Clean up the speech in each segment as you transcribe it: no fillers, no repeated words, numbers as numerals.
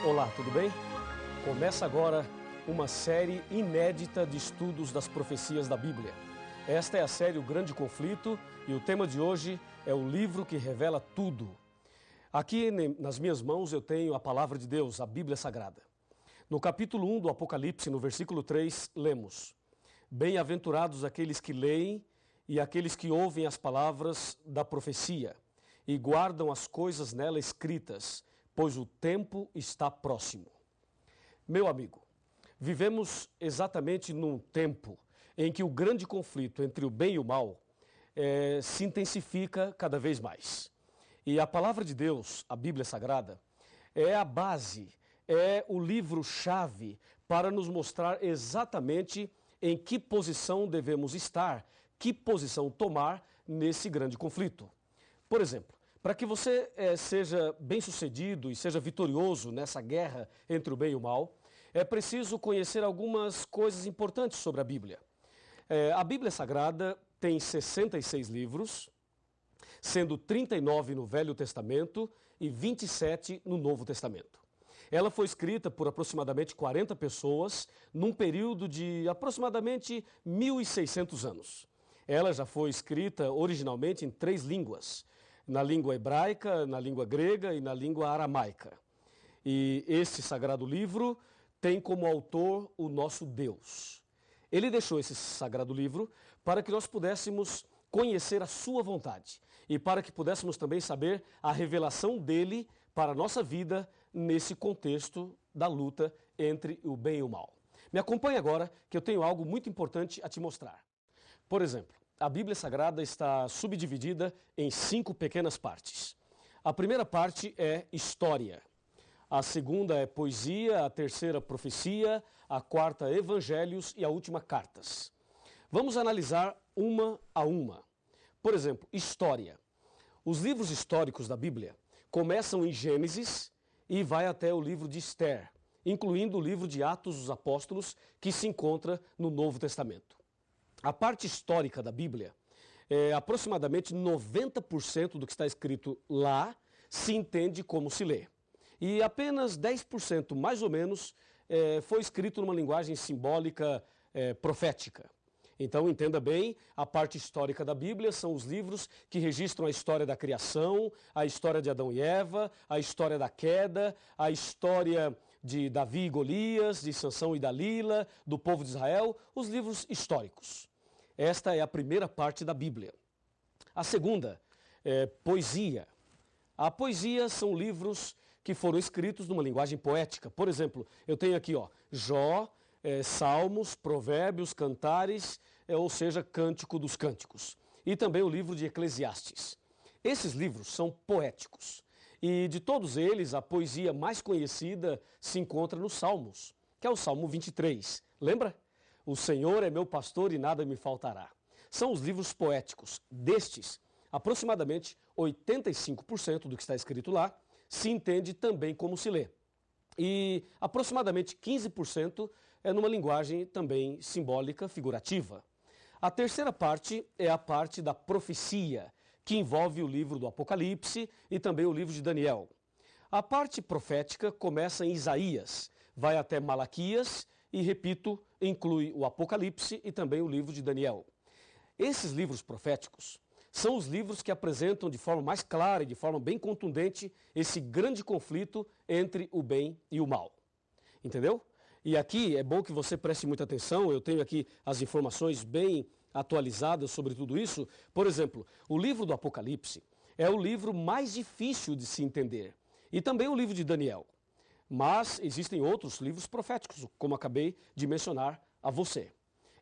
Olá, tudo bem? Começa agora uma série inédita de estudos das profecias da Bíblia. Esta é a série O Grande Conflito e o tema de hoje é o livro que revela tudo. Aqui nas minhas mãos eu tenho a palavra de Deus, a Bíblia Sagrada. No capítulo 1 do Apocalipse, no versículo 3, lemos: Bem-aventurados aqueles que leem e aqueles que ouvem as palavras da profecia e guardam as coisas nela escritas, pois o tempo está próximo. Meu amigo, vivemos exatamente num tempo em que o grande conflito entre o bem e o mal se intensifica cada vez mais. E a palavra de Deus, a Bíblia Sagrada, é a base, é o livro-chave para nos mostrar exatamente em que posição devemos estar, que posição tomar nesse grande conflito. Por exemplo, para que você seja bem-sucedido e seja vitorioso nessa guerra entre o bem e o mal, é preciso conhecer algumas coisas importantes sobre a Bíblia. A Bíblia Sagrada tem 66 livros, sendo 39 no Velho Testamento e 27 no Novo Testamento. Ela foi escrita por aproximadamente 40 pessoas num período de aproximadamente 1.600 anos. Ela já foi escrita originalmente em 3 línguas, na língua hebraica, na língua grega e na língua aramaica. E este sagrado livro tem como autor o nosso Deus. Ele deixou esse sagrado livro para que nós pudéssemos conhecer a sua vontade e para que pudéssemos também saber a revelação dele para a nossa vida nesse contexto da luta entre o bem e o mal. Me acompanhe agora que eu tenho algo muito importante a te mostrar. Por exemplo, a Bíblia Sagrada está subdividida em 5 pequenas partes. A primeira parte é história, a segunda é poesia, a terceira profecia, a quarta evangelhos e a última cartas. Vamos analisar uma a uma. Por exemplo, história. Os livros históricos da Bíblia começam em Gênesis e vai até o livro de Esther, incluindo o livro de Atos dos Apóstolos, que se encontra no Novo Testamento. A parte histórica da Bíblia, aproximadamente 90% do que está escrito lá se entende como se lê. E apenas 10%, mais ou menos, foi escrito numa linguagem simbólica profética. Então, entenda bem, a parte histórica da Bíblia são os livros que registram a história da criação, a história de Adão e Eva, a história da queda, a história de Davi e Golias, de Sansão e Dalila, do povo de Israel, os livros históricos. Esta é a primeira parte da Bíblia. A segunda é poesia. A poesia são livros que foram escritos numa linguagem poética. Por exemplo, eu tenho aqui Jó, Salmos, Provérbios, Cantares, ou seja, Cântico dos Cânticos. E também o livro de Eclesiastes. Esses livros são poéticos. E de todos eles, a poesia mais conhecida se encontra nos Salmos, que é o Salmo 23. Lembra? O Senhor é meu pastor e nada me faltará. São os livros poéticos. Destes, aproximadamente 85% do que está escrito lá se entende também como se lê. E aproximadamente 15% é numa linguagem também simbólica, figurativa. A terceira parte é a parte da profecia, que envolve o livro do Apocalipse e também o livro de Daniel. A parte profética começa em Isaías, vai até Malaquias e, repito, inclui o Apocalipse e também o livro de Daniel. Esses livros proféticos são os livros que apresentam de forma mais clara e de forma bem contundente esse grande conflito entre o bem e o mal. Entendeu? E aqui é bom que você preste muita atenção, eu tenho aqui as informações bem atualizadas sobre tudo isso. Por exemplo, o livro do Apocalipse é o livro mais difícil de se entender. E também o livro de Daniel. Mas existem outros livros proféticos, como acabei de mencionar a você.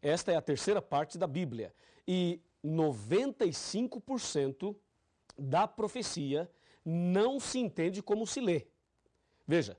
Esta é a terceira parte da Bíblia. E 95% da profecia não se entende como se lê. Veja,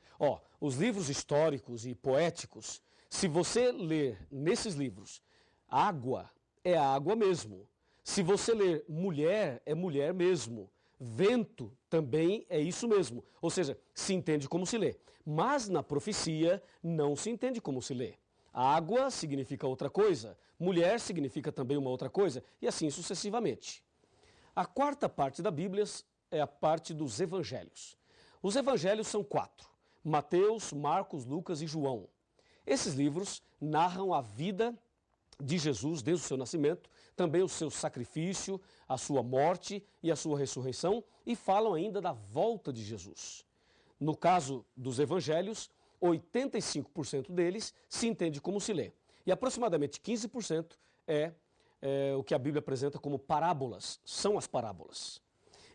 os livros históricos e poéticos, se você ler nesses livros, água é água mesmo. Se você ler mulher, é mulher mesmo. Vento também é isso mesmo. Ou seja, se entende como se lê. Mas na profecia não se entende como se lê. Água significa outra coisa, mulher significa também uma outra coisa, e assim sucessivamente. A quarta parte da Bíblia é a parte dos evangelhos. Os evangelhos são 4, Mateus, Marcos, Lucas e João. Esses livros narram a vida de Jesus desde o seu nascimento, também o seu sacrifício, a sua morte e a sua ressurreição, e falam ainda da volta de Jesus. No caso dos evangelhos, 85% deles se entende como se lê. E aproximadamente 15% é o que a Bíblia apresenta como parábolas, são as parábolas.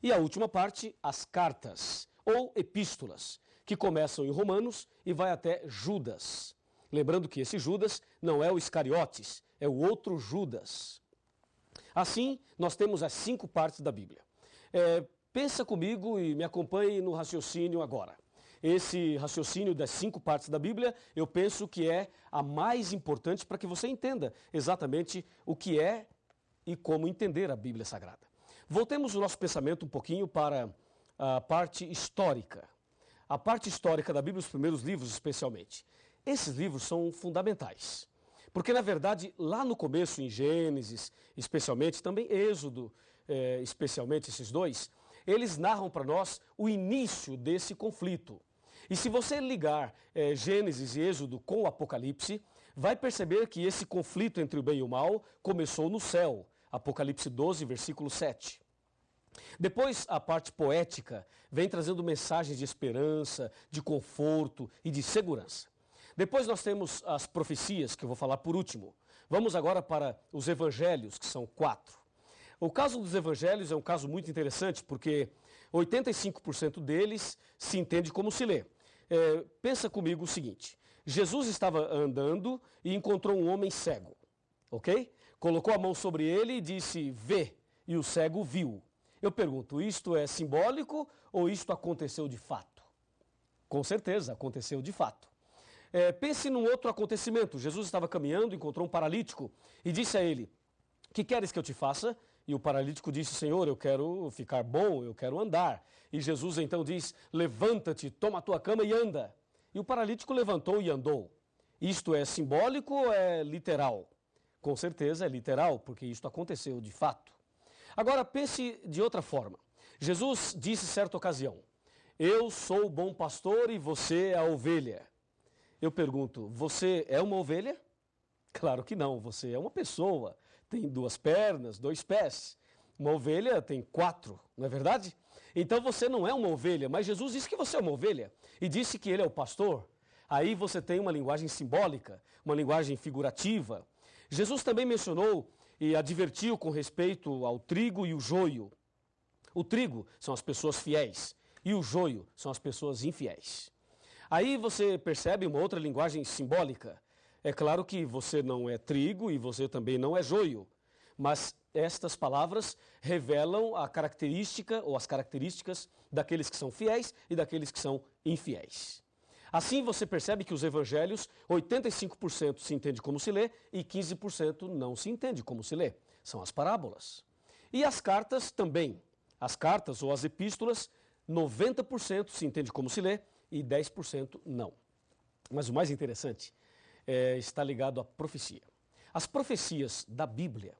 E a última parte, as cartas, ou epístolas, que começam em Romanos e vai até Judas. Lembrando que esse Judas não é o Iscariotes, é o outro Judas. Assim, nós temos as 5 partes da Bíblia. Pensa comigo e me acompanhe no raciocínio agora. Esse raciocínio das 5 partes da Bíblia, eu penso que é a mais importante para que você entenda exatamente o que é e como entender a Bíblia Sagrada. Voltemos o nosso pensamento um pouquinho para a parte histórica. A parte histórica da Bíblia, os primeiros livros especialmente. Esses livros são fundamentais. Porque, na verdade, lá no começo, em Gênesis, especialmente, também Êxodo, especialmente esses dois, eles narram para nós o início desse conflito. E se você ligar Gênesis e Êxodo com o Apocalipse, vai perceber que esse conflito entre o bem e o mal começou no céu. Apocalipse 12, versículo 7. Depois, a parte poética vem trazendo mensagens de esperança, de conforto e de segurança. Depois nós temos as profecias, que eu vou falar por último. Vamos agora para os evangelhos, que são 4. O caso dos evangelhos é um caso muito interessante, porque 85% deles se entende como se lê. Pensa comigo o seguinte, Jesus estava andando e encontrou um homem cego, ok? Colocou a mão sobre ele e disse, vê, e o cego viu. Eu pergunto, isto é simbólico ou isto aconteceu de fato? Com certeza, aconteceu de fato. Pense num outro acontecimento. Jesus estava caminhando, encontrou um paralítico e disse a ele, que queres que eu te faça? E o paralítico disse, Senhor, eu quero ficar bom, eu quero andar. E Jesus então diz, levanta-te, toma a tua cama e anda. E o paralítico levantou e andou. Isto é simbólico ou é literal? Com certeza é literal, porque isto aconteceu de fato. Agora pense de outra forma. Jesus disse certa ocasião, eu sou o bom pastor e você é a ovelha. Eu pergunto, você é uma ovelha? Claro que não, você é uma pessoa, tem 2 pernas, 2 pés. Uma ovelha tem 4, não é verdade? Então você não é uma ovelha, mas Jesus disse que você é uma ovelha e disse que ele é o pastor. Aí você tem uma linguagem simbólica, uma linguagem figurativa. Jesus também mencionou e advertiu com respeito ao trigo e o joio. O trigo são as pessoas fiéis e o joio são as pessoas infiéis. Aí você percebe uma outra linguagem simbólica. É claro que você não é trigo e você também não é joio, mas estas palavras revelam a característica ou as características daqueles que são fiéis e daqueles que são infiéis. Assim você percebe que os evangelhos, 85% se entende como se lê e 15% não se entende como se lê. São as parábolas. E as cartas também. As cartas ou as epístolas, 90% se entende como se lê e 10% não. Mas o mais interessante está ligado à profecia. As profecias da Bíblia,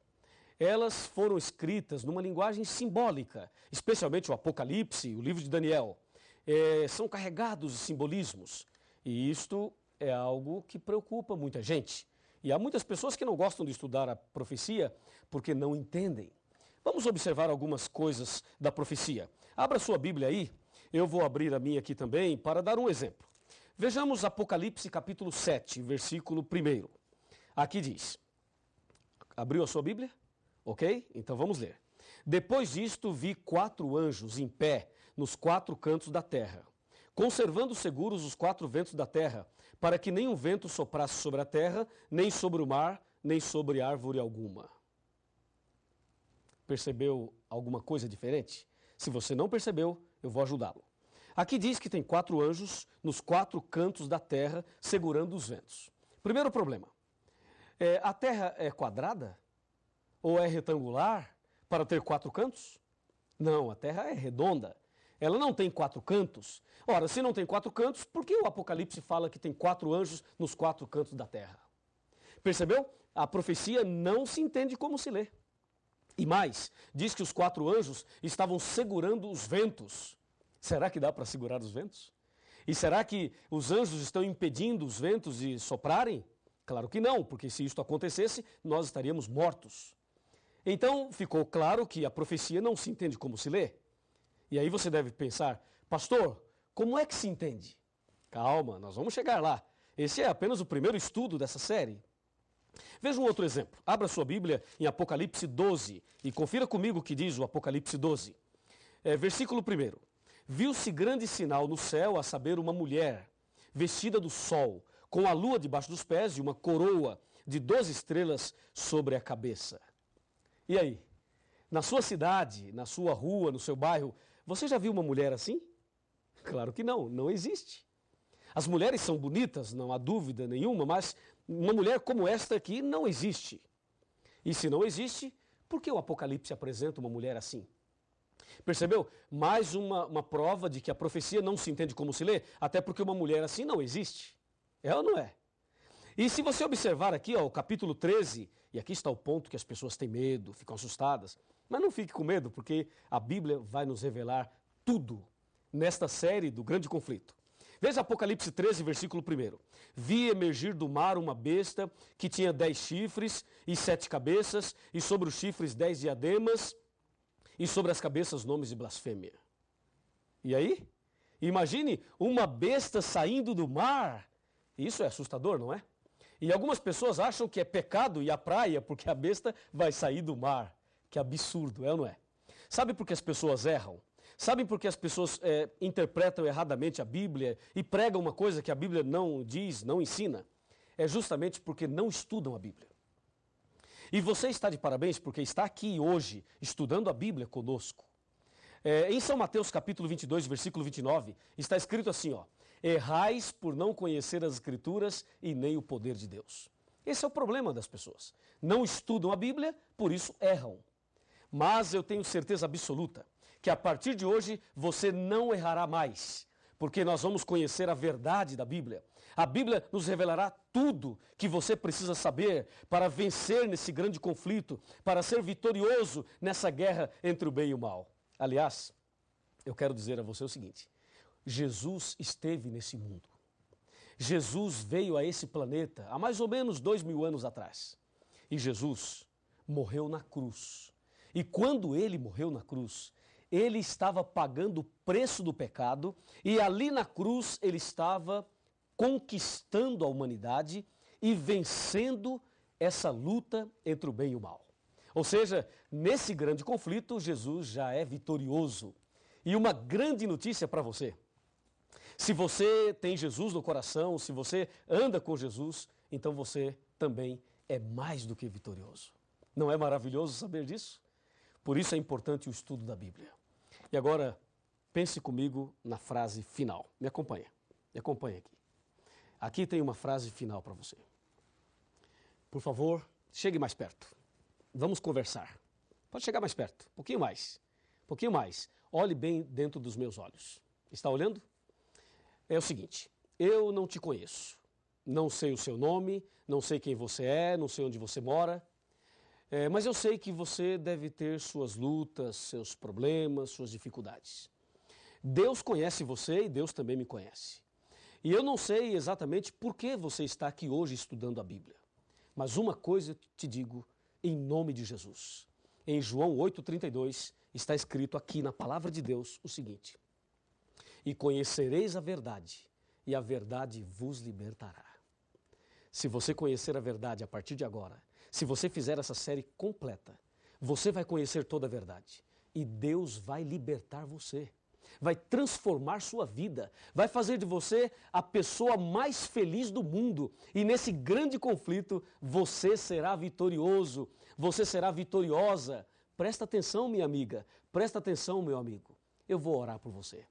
elas foram escritas numa linguagem simbólica, especialmente o Apocalipse, o livro de Daniel. São carregados de simbolismos e isto é algo que preocupa muita gente. E há muitas pessoas que não gostam de estudar a profecia porque não entendem. Vamos observar algumas coisas da profecia. Abra sua Bíblia aí, eu vou abrir a minha aqui também para dar um exemplo. Vejamos Apocalipse capítulo 7, versículo 1. Aqui diz, abriu a sua Bíblia? Ok? Então vamos ler. Depois disto vi 4 anjos em pé nos 4 cantos da terra, conservando seguros os 4 ventos da terra, para que nenhum vento soprasse sobre a terra, nem sobre o mar, nem sobre árvore alguma. Percebeu alguma coisa diferente? Se você não percebeu, eu vou ajudá-lo. Aqui diz que tem 4 anjos nos 4 cantos da terra, segurando os ventos. Primeiro problema, a terra é quadrada? Ou é retangular para ter 4 cantos? Não, a terra é redonda. Ela não tem 4 cantos. Ora, se não tem 4 cantos, por que o Apocalipse fala que tem 4 anjos nos 4 cantos da terra? Percebeu? A profecia não se entende como se lê. E mais, diz que os 4 anjos estavam segurando os ventos. Será que dá para segurar os ventos? E será que os anjos estão impedindo os ventos de soprarem? Claro que não, porque se isto acontecesse, nós estaríamos mortos. Então, ficou claro que a profecia não se entende como se lê. E aí você deve pensar, pastor, como é que se entende? Calma, nós vamos chegar lá. Esse é apenas o primeiro estudo dessa série. Veja um outro exemplo. Abra sua Bíblia em Apocalipse 12 e confira comigo o que diz o Apocalipse 12. Versículo 1. Viu-se grande sinal no céu, a saber, uma mulher, vestida do sol, com a lua debaixo dos pés e uma coroa de 12 estrelas sobre a cabeça. E aí? Na sua cidade, na sua rua, no seu bairro, você já viu uma mulher assim? Claro que não, não existe. As mulheres são bonitas, não há dúvida nenhuma, mas uma mulher como esta aqui não existe. E se não existe, por que o Apocalipse apresenta uma mulher assim? Percebeu? Mais uma prova de que a profecia não se entende como se lê, até porque uma mulher assim não existe. É ou não é? E se você observar aqui, o capítulo 13, e aqui está o ponto que as pessoas têm medo, ficam assustadas, mas não fique com medo, porque a Bíblia vai nos revelar tudo nesta série do grande conflito. Veja Apocalipse 13, versículo 1. Vi emergir do mar uma besta que tinha 10 chifres e 7 cabeças, e sobre os chifres 10 diademas, e sobre as cabeças nomes de blasfêmia. E aí? Imagine uma besta saindo do mar. Isso é assustador, não é? E algumas pessoas acham que é pecado ir à praia porque a besta vai sair do mar. Que absurdo, é ou não é? Sabe por que as pessoas erram? Sabe por que as pessoas interpretam erradamente a Bíblia e pregam uma coisa que a Bíblia não diz, não ensina? É justamente porque não estudam a Bíblia. E você está de parabéns porque está aqui hoje estudando a Bíblia conosco. Em São Mateus capítulo 22, versículo 29, está escrito assim, errais por não conhecer as Escrituras e nem o poder de Deus. Esse é o problema das pessoas. Não estudam a Bíblia, por isso erram. Mas eu tenho certeza absoluta que a partir de hoje você não errará mais, porque nós vamos conhecer a verdade da Bíblia. A Bíblia nos revelará tudo que você precisa saber para vencer nesse grande conflito, para ser vitorioso nessa guerra entre o bem e o mal. Aliás, eu quero dizer a você o seguinte, Jesus esteve nesse mundo. Jesus veio a esse planeta há mais ou menos 2000 anos atrás. E Jesus morreu na cruz. E quando ele morreu na cruz, ele estava pagando o preço do pecado e ali na cruz ele estava conquistando a humanidade e vencendo essa luta entre o bem e o mal. Ou seja, nesse grande conflito, Jesus já é vitorioso. E uma grande notícia para você. Se você tem Jesus no coração, se você anda com Jesus, então você também é mais do que vitorioso. Não é maravilhoso saber disso? Por isso é importante o estudo da Bíblia. E agora, pense comigo na frase final. Me acompanha aqui. Aqui tem uma frase final para você. Por favor, chegue mais perto. Vamos conversar. Pode chegar mais perto, um pouquinho mais. Um pouquinho mais. Olhe bem dentro dos meus olhos. Está olhando? É o seguinte, eu não te conheço. Não sei o seu nome, não sei quem você é, não sei onde você mora. Mas eu sei que você deve ter suas lutas, seus problemas, suas dificuldades. Deus conhece você e Deus também me conhece. E eu não sei exatamente por que você está aqui hoje estudando a Bíblia. Mas uma coisa eu te digo em nome de Jesus. Em João 8,32 está escrito aqui na palavra de Deus o seguinte: e conhecereis a verdade, e a verdade vos libertará. Se você conhecer a verdade a partir de agora, se você fizer essa série completa, você vai conhecer toda a verdade. E Deus vai libertar você. Vai transformar sua vida. Vai fazer de você a pessoa mais feliz do mundo. E nesse grande conflito, você será vitorioso. Você será vitoriosa. Presta atenção, minha amiga. Presta atenção, meu amigo. Eu vou orar por você.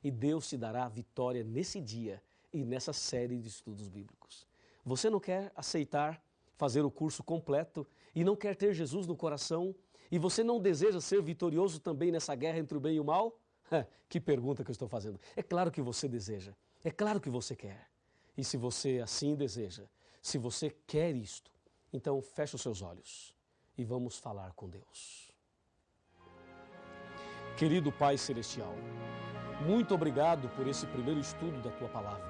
E Deus te dará a vitória nesse dia e nessa série de estudos bíblicos. Você não quer aceitar fazer o curso completo e não quer ter Jesus no coração e você não deseja ser vitorioso também nessa guerra entre o bem e o mal? Que pergunta que eu estou fazendo. É claro que você deseja, é claro que você quer. E se você assim deseja, se você quer isto, então feche os seus olhos e vamos falar com Deus. Querido Pai Celestial, muito obrigado por esse primeiro estudo da Tua Palavra.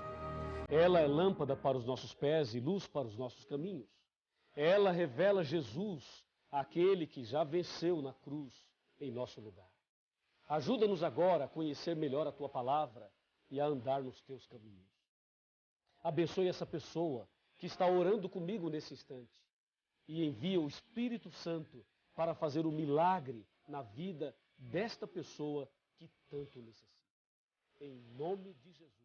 Ela é lâmpada para os nossos pés e luz para os nossos caminhos. Ela revela Jesus, aquele que já venceu na cruz em nosso lugar. Ajuda-nos agora a conhecer melhor a Tua Palavra e a andar nos Teus caminhos. Abençoe essa pessoa que está orando comigo nesse instante e envia o Espírito Santo para fazer o milagre na vida desta pessoa que tanto necessita. Em nome de Jesus.